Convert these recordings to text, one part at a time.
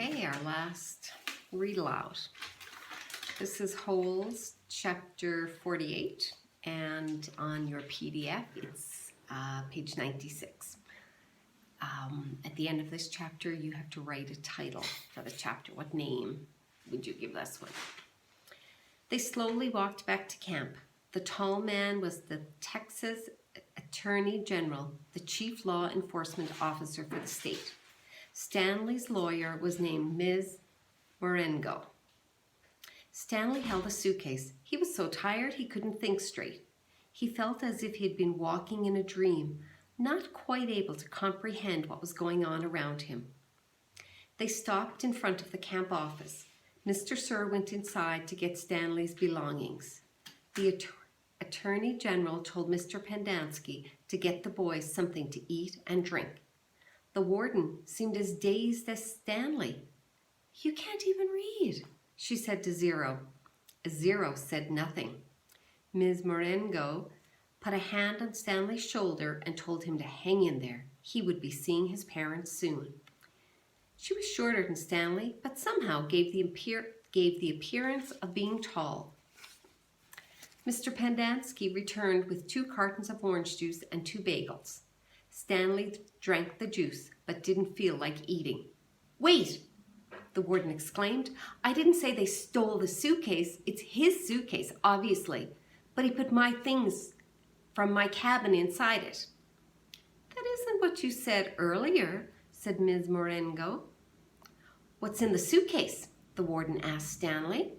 Okay, our last read aloud. This is Holes, chapter 48, and on your PDF, it's page 96. At the end of this chapter, you have to write a title for the chapter. What name would you give this one? They slowly walked back to camp. The tall man was the Texas Attorney General, the chief law enforcement officer for the state. Stanley's lawyer was named Ms. Marengo. Stanley held a suitcase. He was so tired he couldn't think straight. He felt as if he had been walking in a dream, not quite able to comprehend what was going on around him. They stopped in front of the camp office. Mr. Sir went inside to get Stanley's belongings. The Attorney General told Mr. Pendanski to get the boys something to eat and drink. The warden seemed as dazed as Stanley. "You can't even read," she said to Zero. Zero said nothing. Ms. Marengo put a hand on Stanley's shoulder and told him to hang in there. He would be seeing his parents soon. She was shorter than Stanley, but somehow gave the appearance of being tall. Mr. Pendanski returned with 2 cartons of orange juice and 2 bagels. Stanley drank the juice, but didn't feel like eating. "Wait!" the warden exclaimed. "I didn't say they stole the suitcase. It's his suitcase, obviously, but he put my things from my cabin inside it." "That isn't what you said earlier," said Ms. Marengo. "What's in the suitcase?" the warden asked Stanley.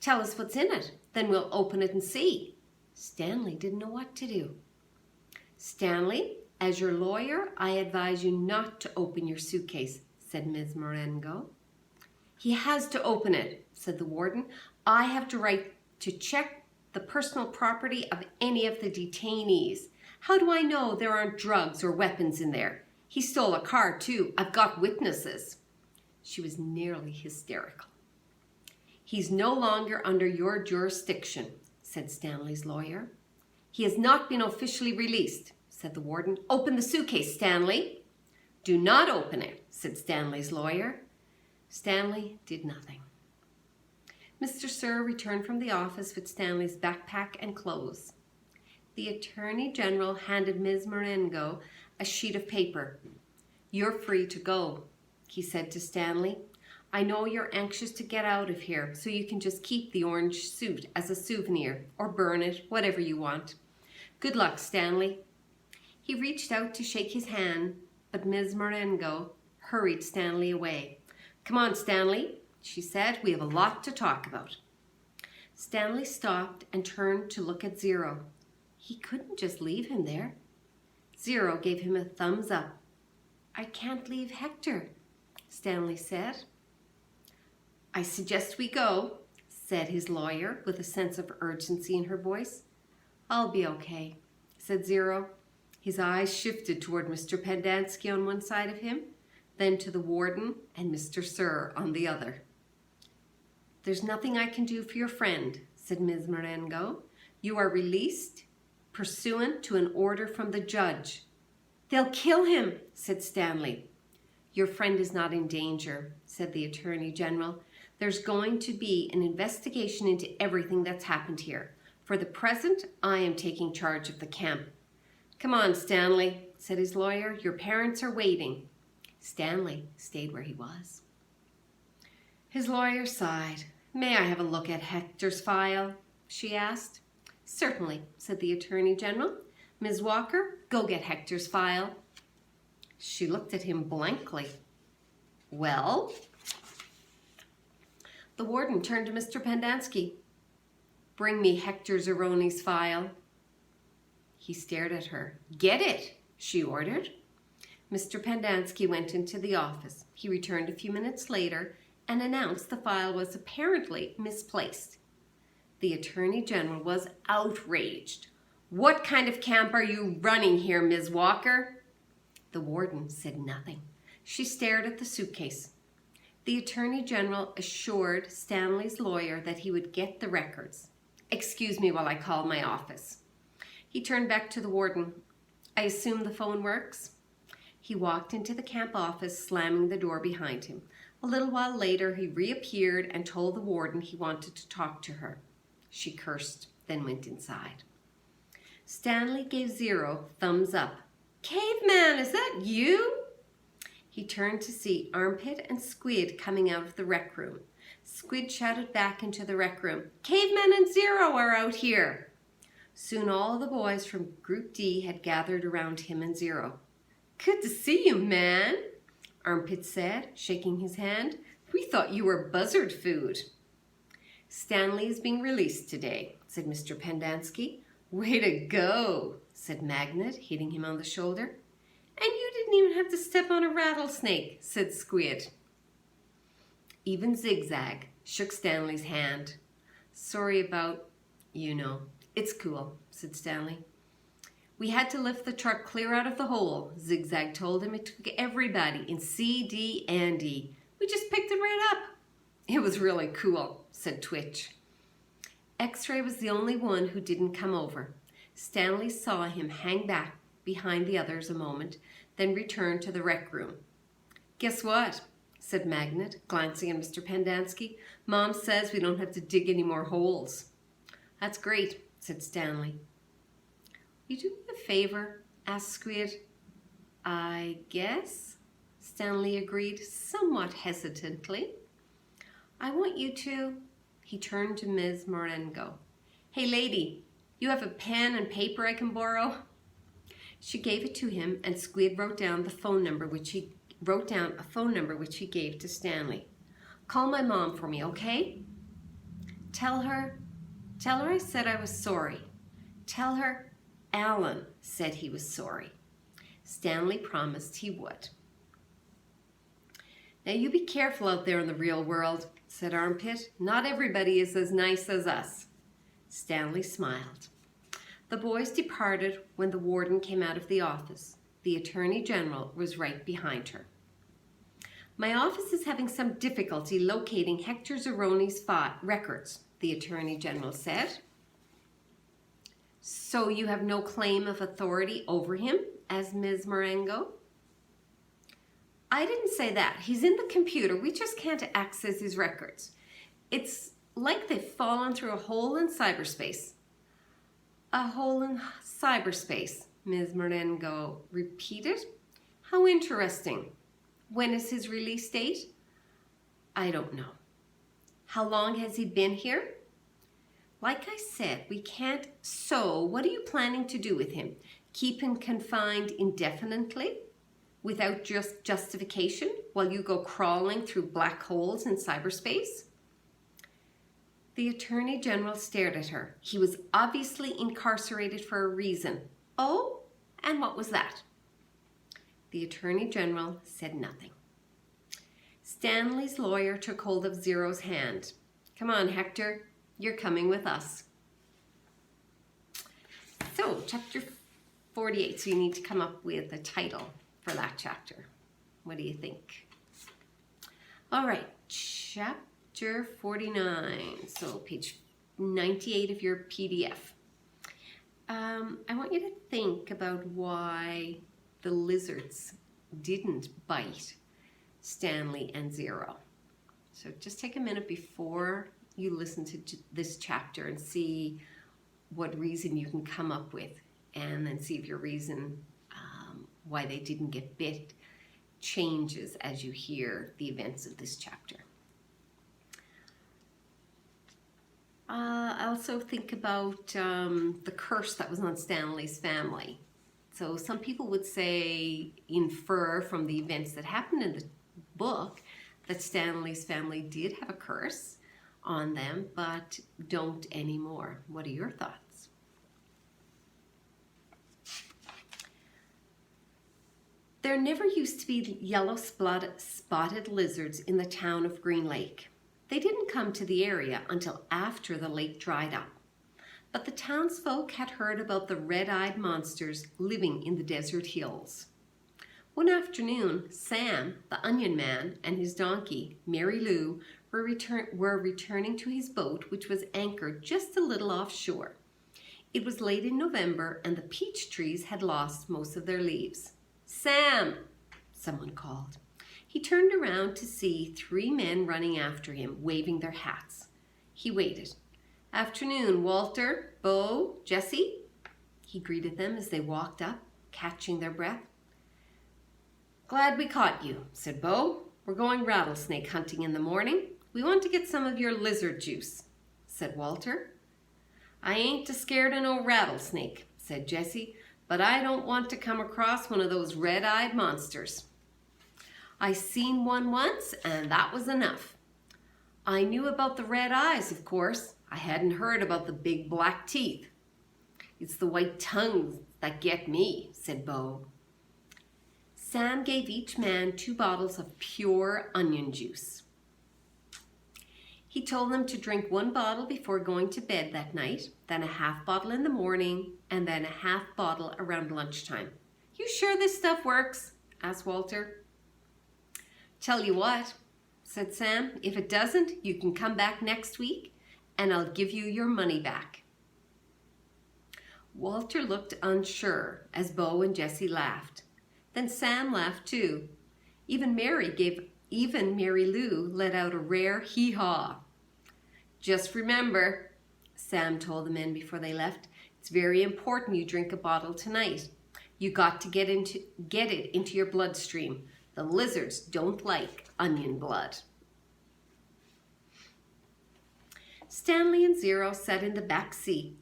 "Tell us what's in it, then we'll open it and see." Stanley didn't know what to do. "Stanley, as your lawyer, I advise you not to open your suitcase," said Ms. Marengo. "He has to open it," said the warden. "I have the right to check the personal property of any of the detainees. How do I know there aren't drugs or weapons in there? He stole a car too. I've got witnesses." She was nearly hysterical. "He's no longer under your jurisdiction," said Stanley's lawyer. "He has not been officially released," said the warden. "Open the suitcase, Stanley." "Do not open it," said Stanley's lawyer. Stanley did nothing. Mr. Sir returned from the office with Stanley's backpack and clothes. The Attorney General handed Ms. Marengo a sheet of paper. "You're free to go," he said to Stanley. "I know you're anxious to get out of here, so you can just keep the orange suit as a souvenir, or burn it, whatever you want. Good luck, Stanley." He reached out to shake his hand, but Ms. Marengo hurried Stanley away. "Come on, Stanley," she said. "We have a lot to talk about." Stanley stopped and turned to look at Zero. He couldn't just leave him there. Zero gave him a thumbs up. "I can't leave Hector," Stanley said. "I suggest we go," said his lawyer with a sense of urgency in her voice. "I'll be okay," said Zero. His eyes shifted toward Mr. Pendanski on one side of him, then to the warden and Mr. Sir on the other. "There's nothing I can do for your friend," said Ms. Marengo. "You are released pursuant to an order from the judge." "They'll kill him," said Stanley. "Your friend is not in danger," said the Attorney General. "There's going to be an investigation into everything that's happened here. For the present, I am taking charge of the camp." "Come on, Stanley," said his lawyer. "Your parents are waiting." Stanley stayed where he was. His lawyer sighed. "May I have a look at Hector's file?" she asked. "Certainly," said the Attorney General. "Ms. Walker, go get Hector's file." She looked at him blankly. "Well?" The warden turned to Mr. Pendanski. "Bring me Hector Zeroni's file." He stared at her. "Get it," she ordered. Mr. Pendanski went into the office. He returned a few minutes later and announced the file was apparently misplaced. The Attorney General was outraged. "What kind of camp are you running here, Ms. Walker?" The warden said nothing. She stared at the suitcase. The Attorney General assured Stanley's lawyer that he would get the records. "Excuse me while I call my office." He turned back to the warden. "I assume the phone works?" He walked into the camp office, slamming the door behind him. A little while later, he reappeared and told the warden he wanted to talk to her. She cursed, then went inside. Stanley gave Zero thumbs up. "Caveman, is that you?" He turned to see Armpit and Squid coming out of the rec room. Squid shouted back into the rec room, "Caveman and Zero are out here." Soon all the boys from Group D had gathered around him and Zero. "Good to see you, man," Armpit said, shaking his hand. "We thought you were buzzard food." "Stanley is being released today," said Mr. Pendanski. "Way to go," said Magnet, hitting him on the shoulder. "And you didn't even have to step on a rattlesnake," said Squid. Even Zigzag shook Stanley's hand. "Sorry about, It's cool," said Stanley. "We had to lift the truck clear out of the hole," Zigzag told him. "It took everybody in C, D, and E. We just picked it right up." "It was really cool," said Twitch. X-Ray was the only one who didn't come over. Stanley saw him hang back behind the others a moment, then return to the rec room. "Guess what?" said Magnet, glancing at Mr. Pendanski. "Mom says we don't have to dig any more holes." "That's great," said Stanley. "You do me a favor?" asked Squid. "I guess," Stanley agreed, somewhat hesitantly. "I want you to..." He turned to Ms. Marengo. "Hey, lady, you have a pen and paper I can borrow?" She gave it to him, and Squid wrote down a phone number which he gave to Stanley. "Call my mom for me, okay? Tell her I said I was sorry. Tell her Alan said he was sorry." Stanley promised he would. "Now you be careful out there in the real world," said Armpit. "Not everybody is as nice as us." Stanley smiled. The boys departed when the warden came out of the office. The Attorney General was right behind her. "My office is having some difficulty locating Hector Zeroni's records," the Attorney General said. "So you have no claim of authority over him?" asked Ms. Marengo. "I didn't say that. He's in the computer. We just can't access his records. It's like they've fallen through a hole in cyberspace." "A hole in cyberspace," Ms. Marengo repeated. "How interesting. When is his release date?" "I don't know." "How long has he been here?" "Like I said, we can't..." "So, what are you planning to do with him? Keep him confined indefinitely? Without just justification, while you go crawling through black holes in cyberspace?" The Attorney General stared at her. He was obviously incarcerated for a reason. "Oh, and what was that?" The Attorney General said nothing. Stanley's lawyer took hold of Zero's hand. "Come on, Hector, you're coming with us." So, chapter 48. So you need to come up with a title for that chapter. What do you think? All right, chapter 49. So page 98 of your PDF. I want you to think about why the lizards didn't bite Stanley and Zero. So just take a minute before you listen to this chapter and see what reason you can come up with, and then see if your reason why they didn't get bit changes as you hear the events of this chapter. I also think about the curse that was on Stanley's family. So some people would say, infer from the events that happened in the book, that Stanley's family did have a curse on them, but don't anymore. What are your thoughts? There never used to be yellow spotted lizards in the town of Green Lake. They didn't come to the area until after the lake dried up. But the townsfolk had heard about the red-eyed monsters living in the desert hills. One afternoon, Sam, the onion man, and his donkey, Mary Lou, were returning to his boat, which was anchored just a little offshore. It was late in November, and the peach trees had lost most of their leaves. "Sam," someone called. He turned around to see 3 men running after him, waving their hats. He waited. "Afternoon, Walter, Bo, Jesse," he greeted them as they walked up, catching their breath. "Glad we caught you," said Bo. "We're going rattlesnake hunting in the morning. We want to get some of your lizard juice," said Walter. "I ain't scared of no rattlesnake," said Jesse, "but I don't want to come across one of those red-eyed monsters. I seen one once, and that was enough. I knew about the red eyes, of course. I hadn't heard about the big black teeth. It's the white tongues that get me," said Bo. Sam gave each man 2 bottles of pure onion juice. He told them to drink 1 bottle before going to bed that night, then a half bottle in the morning, and then a half bottle around lunchtime. "You sure this stuff works?" asked Walter. "Tell you what," said Sam, "if it doesn't, you can come back next week and I'll give you your money back." Walter looked unsure as Bo and Jesse laughed. Then Sam laughed too. Even Mary Lou let out a rare hee-haw. "Just remember," Sam told the men before they left, "it's very important you drink a bottle tonight. You got to get it into your bloodstream. The lizards don't like onion blood." Stanley and Zero sat in the back seat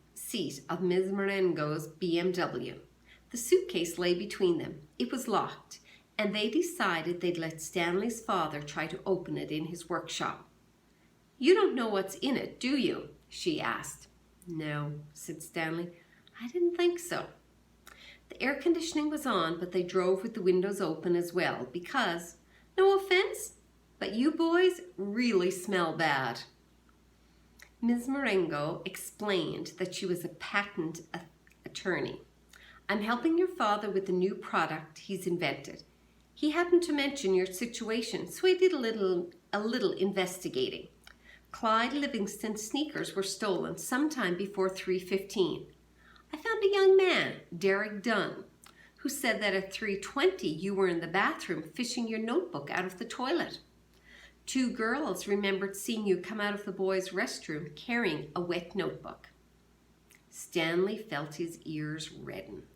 of Ms. Marengo's BMW. The suitcase lay between them. It was locked, and they decided they'd let Stanley's father try to open it in his workshop. "You don't know what's in it, do you?" she asked. "No," said Stanley. "I didn't think so." The air conditioning was on, but they drove with the windows open as well because, no offense, but you boys really smell bad. Ms. Marengo explained that she was a patent attorney. "I'm helping your father with the new product he's invented. He happened to mention your situation, so I did a little investigating. Clyde Livingston's sneakers were stolen sometime before 3:15. I found a young man, Derek Dunn, who said that at 3:20 you were in the bathroom fishing your notebook out of the toilet. 2 girls remembered seeing you come out of the boys' restroom carrying a wet notebook." Stanley felt his ears redden.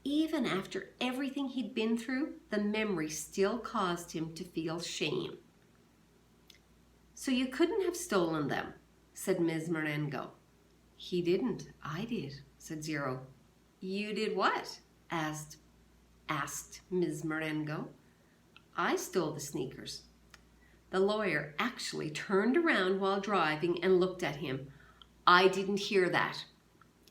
Even after everything he'd been through, the memory still caused him to feel shame. "So you couldn't have stolen them," said Ms. Marengo. "He didn't. I did," said Zero. "You did what?" asked Ms. Marengo. "I stole the sneakers." The lawyer actually turned around while driving and looked at him. "I didn't hear that,"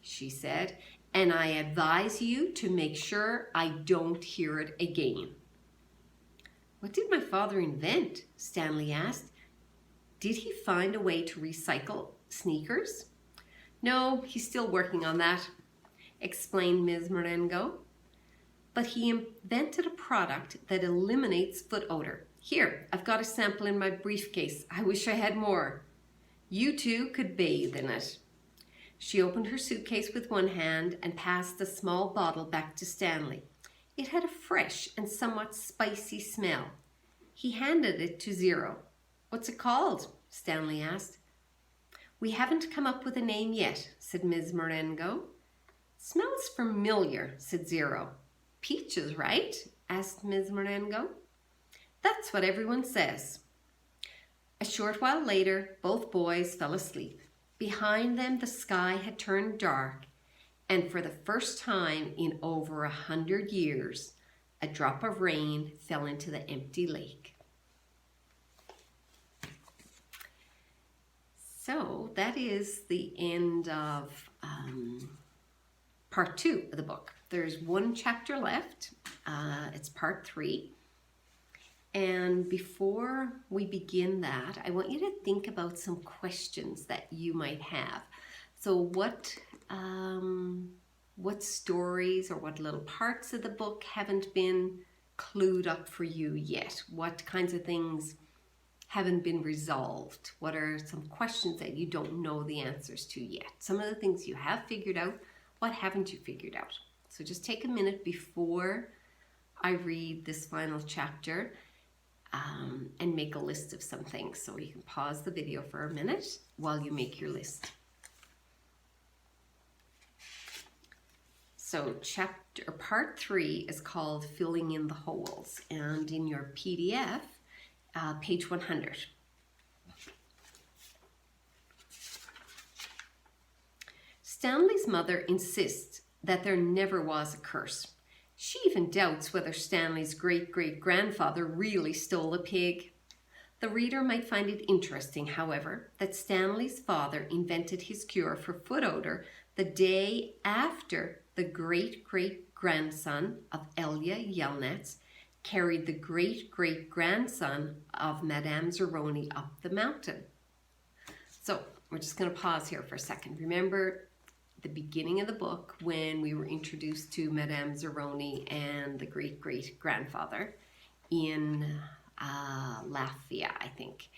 she said, "and I advise you to make sure I don't hear it again." "What did my father invent?" Stanley asked. "Did he find a way to recycle sneakers?" "No, he's still working on that," explained Ms. Marengo. "But he invented a product that eliminates foot odor. Here, I've got a sample in my briefcase. I wish I had more. You 2 could bathe in it." She opened her suitcase with one hand and passed a small bottle back to Stanley. It had a fresh and somewhat spicy smell. He handed it to Zero. "What's it called?" Stanley asked. "We haven't come up with a name yet," said Ms. Marengo. "Smells familiar," said Zero. "Peaches, right?" asked Ms. Marengo. "That's what everyone says." A short while later, both boys fell asleep. Behind them, the sky had turned dark, and for the first time in over 100 years, a drop of rain fell into the empty lake. So that is the end of part 2 of the book. There's 1 chapter left. It's part 3. And before we begin that, I want you to think about some questions that you might have. So what stories or what little parts of the book haven't been clued up for you yet? What kinds of things haven't been resolved? What are some questions that you don't know the answers to yet? Some of the things you have figured out, what haven't you figured out? So just take a minute before I read this final chapter and make a list of some things. So you can pause the video for a minute while you make your list. So part 3 is called Filling in the Holes, and in your PDF, page 100. Stanley's mother insists that there never was a curse. She even doubts whether Stanley's great-great-grandfather really stole a pig. The reader might find it interesting, however, that Stanley's father invented his cure for foot odor the day after the great-great-grandson of Elia Yelnats carried the great-great-grandson of Madame Zeroni up the mountain. So we're just going to pause here for a second. Remember the beginning of the book when we were introduced to Madame Zeroni and the great-great-grandfather in Latvia, I think.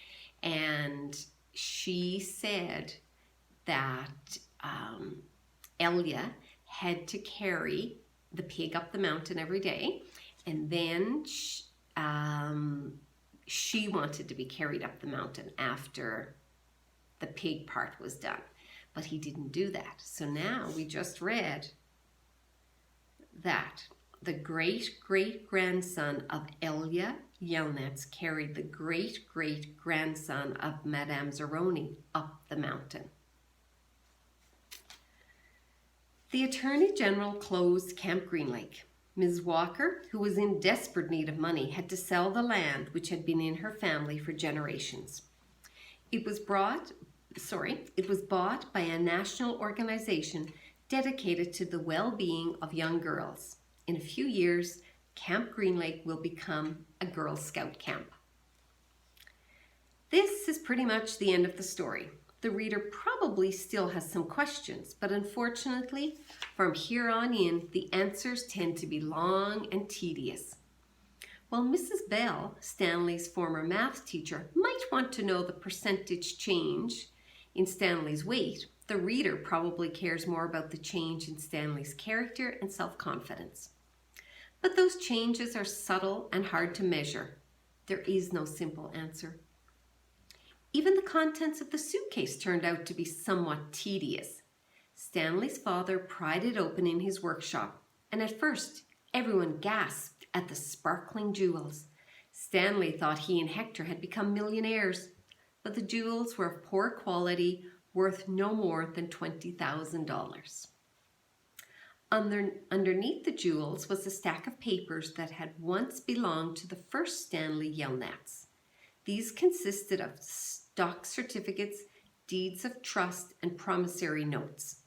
And she said that Elia had to carry the pig up the mountain every day, and then she wanted to be carried up the mountain after the pig part was done. But he didn't do that. So now we just read that the great-great-grandson of Elia Yelnats carried the great-great-grandson of Madame Zeroni up the mountain. The Attorney General closed Camp Green Lake. Ms. Walker, who was in desperate need of money, had to sell the land which had been in her family for generations. It was bought by a national organization dedicated to the well-being of young girls. In a few years, Camp Green Lake will become a Girl Scout camp. This is pretty much the end of the story. The reader probably still has some questions, but unfortunately, from here on in, the answers tend to be long and tedious. While Mrs. Bell, Stanley's former math teacher, might want to know the percentage change in Stanley's weight, the reader probably cares more about the change in Stanley's character and self-confidence. But those changes are subtle and hard to measure. There is no simple answer. Even the contents of the suitcase turned out to be somewhat tedious. Stanley's father pried it open in his workshop, and at first everyone gasped at the sparkling jewels. Stanley thought he and Hector had become millionaires, but the jewels were of poor quality, worth no more than $20,000. Underneath the jewels was a stack of papers that had once belonged to the first Stanley Yelnats. These consisted of stock certificates, deeds of trust, and promissory notes.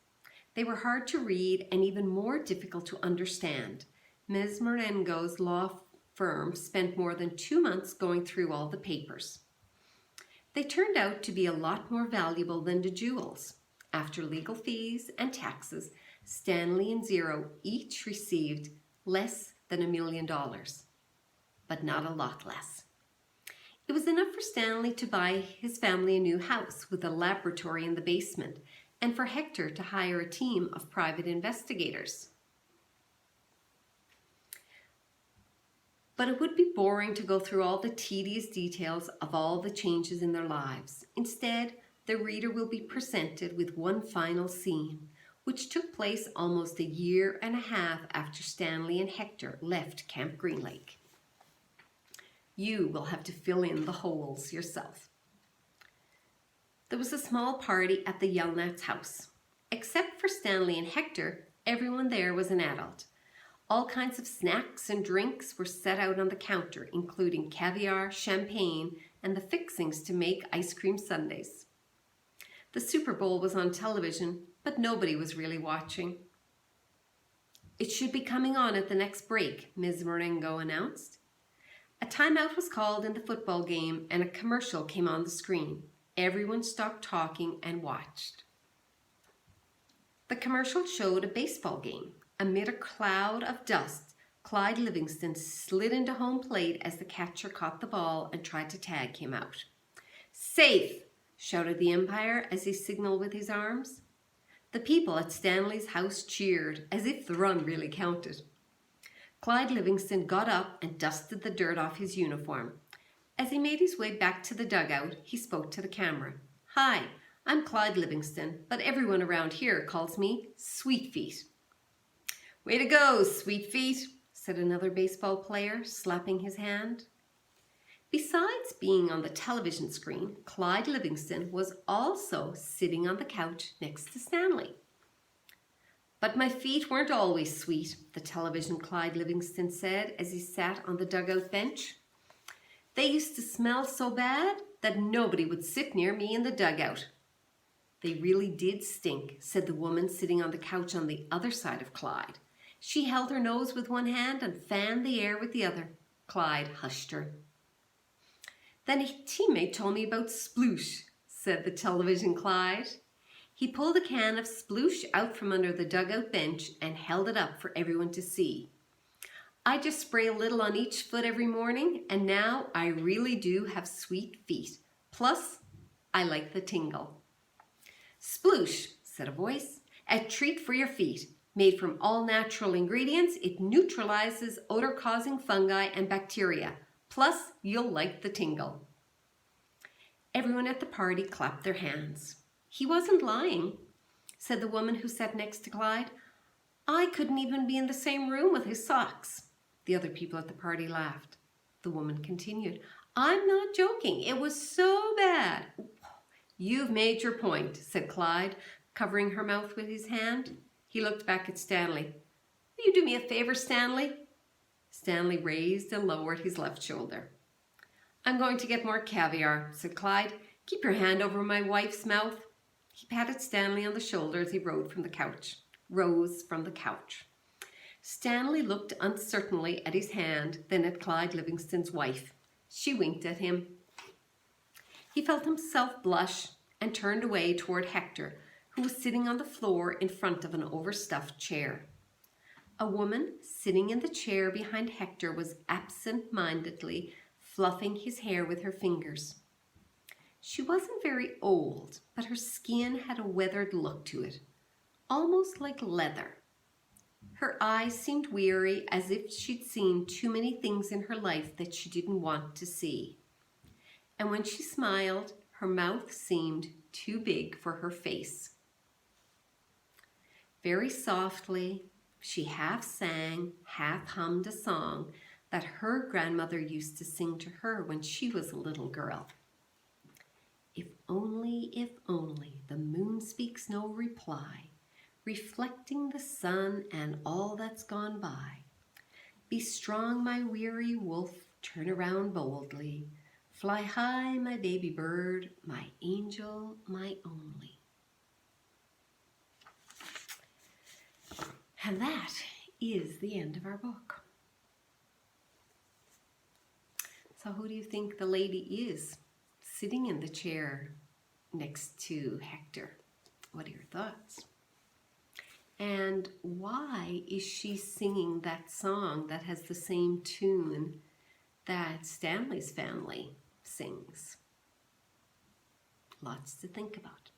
They were hard to read and even more difficult to understand. Ms. Marengo's law firm spent more than 2 months going through all the papers. They turned out to be a lot more valuable than the jewels. After legal fees and taxes, Stanley and Zero each received less than $1 million, but not a lot less. It was enough for Stanley to buy his family a new house with a laboratory in the basement, and for Hector to hire a team of private investigators. But it would be boring to go through all the tedious details of all the changes in their lives. Instead, the reader will be presented with one final scene, which took place almost 1.5 years after Stanley and Hector left Camp Green Lake. You will have to fill in the holes yourself. There was a small party at the Yelnats' house. Except for Stanley and Hector, everyone there was an adult. All kinds of snacks and drinks were set out on the counter, including caviar, champagne, and the fixings to make ice cream sundaes. The Super Bowl was on television, but nobody was really watching. It should be coming on at the next break, Ms. Marengo announced. A timeout was called in the football game and a commercial came on the screen. Everyone stopped talking and watched. The commercial showed a baseball game. Amid a cloud of dust, Clyde Livingston slid into home plate as the catcher caught the ball and tried to tag him out. "Safe!" shouted the umpire as he signaled with his arms. The people at Stanley's house cheered, as if the run really counted. Clyde Livingston got up and dusted the dirt off his uniform. As he made his way back to the dugout, he spoke to the camera. "Hi, I'm Clyde Livingston, but everyone around here calls me Sweet Feet." "Way to go, Sweet Feet," said another baseball player, slapping his hand. Besides being on the television screen, Clyde Livingston was also sitting on the couch next to Stanley. "But my feet weren't always sweet," the television Clyde Livingston said as he sat on the dugout bench. "They used to smell so bad that nobody would sit near me in the dugout." "They really did stink," said the woman sitting on the couch on the other side of Clyde. She held her nose with one hand and fanned the air with the other. Clyde hushed her. "Then a teammate told me about sploosh," said the television Clyde. He pulled a can of sploosh out from under the dugout bench and held it up for everyone to see. "I just spray a little on each foot every morning, and now I really do have sweet feet. Plus, I like the tingle." "Sploosh," said a voice, "a treat for your feet. Made from all natural ingredients, it neutralizes odor-causing fungi and bacteria. Plus, you'll like the tingle." Everyone at the party clapped their hands. "He wasn't lying," said the woman who sat next to Clyde. "I couldn't even be in the same room with his socks." The other people at the party laughed. The woman continued, "I'm not joking. It was so bad." "You've made your point," said Clyde, covering her mouth with his hand. He looked back at Stanley. "Will you do me a favor, Stanley?" Stanley raised and lowered his left shoulder. "I'm going to get more caviar," said Clyde. "Keep your hand over my wife's mouth." He patted Stanley on the shoulder as he rose from the couch. Stanley looked uncertainly at his hand, then at Clyde Livingston's wife. She winked at him. He felt himself blush and turned away toward Hector, who was sitting on the floor in front of an overstuffed chair. A woman sitting in the chair behind Hector was absent-mindedly fluffing his hair with her fingers. She wasn't very old, but her skin had a weathered look to it, almost like leather. Her eyes seemed weary, as if she'd seen too many things in her life that she didn't want to see. And when she smiled, her mouth seemed too big for her face. Very softly, she half sang, half hummed a song that her grandmother used to sing to her when she was a little girl. If only, the moon speaks no reply, reflecting the sun and all that's gone by. Be strong, my weary wolf, turn around boldly. Fly high, my baby bird, my angel, my only. And that is the end of our book. So who do you think the lady is sitting in the chair next to Hector? What are your thoughts? And why is she singing that song that has the same tune that Stanley's family sings? Lots to think about.